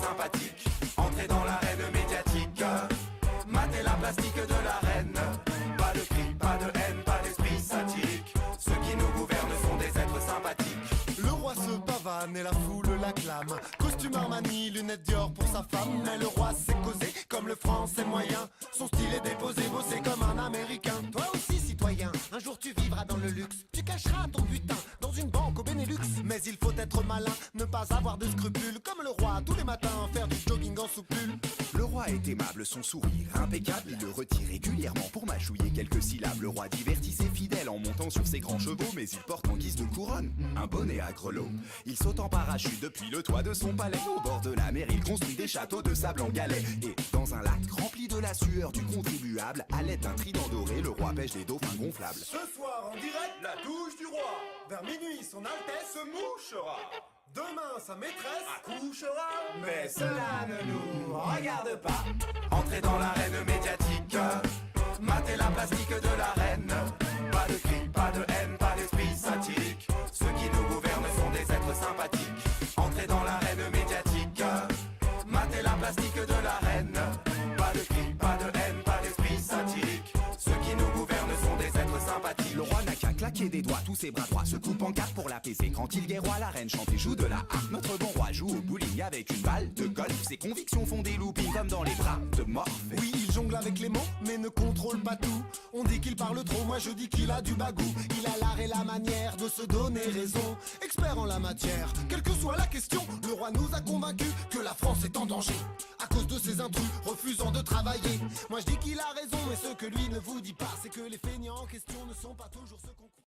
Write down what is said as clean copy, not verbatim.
sympathiques. Entrez dans l'arène médiatique, matez la plastique de la reine. Pas de cris, pas de haine, pas d'esprit satirique. Ceux qui nous gouvernent sont des êtres sympathiques. Le roi se pavane et la foule l'acclame. Costume Armani, lunettes Dior pour sa femme. Mais le roi sait causer comme le français moyen. Son style est déposé, bossé comme un américain. Toi aussi citoyen, un jour tu vivras dans le luxe. Tu cacheras ton butin dans une banque au Benelux. Mais il faut être malin, ne pas avoir de scrupules. Comme le roi, tous les matins, faire du jogging en soupule. Le roi est aimable, son sourire impeccable. Il le retire régulièrement pour mâchouiller quelques syllabes. Le roi divertit ses fidèles en montant sur ses grands chevaux. Mais il porte en guise de couronne un bonnet à grelots. Il saute en parachute depuis le toit de son palais. Au bord de la mer, il construit des châteaux de sable en galets. Et dans un lac rempli de la sueur du contribuable, à l'aide d'un trident doré, le roi pêche des dauphins gonflables. Ce soir en direct, La douche du roi vers minuit, son Altesse se mouchera, demain sa maîtresse. accouchera, Mais cela ne nous regarde pas. Entrez dans l'arène médiatique, matez la plastique de la reine. Pas de cris, pas de haine, pas d'esprit satirique. Ceux qui nous gouvernent sont des êtres sympathiques. Entrez dans l'arène médiatique, matez la plastique de la reine. Pas de cris, pas de haine, pas d'esprit satirique. Ceux qui nous gouvernent sont des êtres sympathiques. Le roi n'a qu'à claquer des doigts, tous ses bras droits se coupent en quatre pour l'apaiser. Quand il guerroie, la reine chante et joue de la harpe. Notre bon roi joue au bowling avec une balle de golf. Ses convictions font des loopings comme dans les bras de Morphée. Oui, il jongle avec les mots, mais ne contrôle pas tout. On dit qu'il parle trop, moi je dis qu'il a du bagou. Il a l'art et la manière de se donner raison. Expert en la matière, quelle que soit la question, le roi nous a convaincus que la France est en danger. À cause de ces intrus, refusant de travailler. Moi je dis qu'il a raison, mais ce que lui ne vous dit pas, c'est que les feignants en question ne sont pas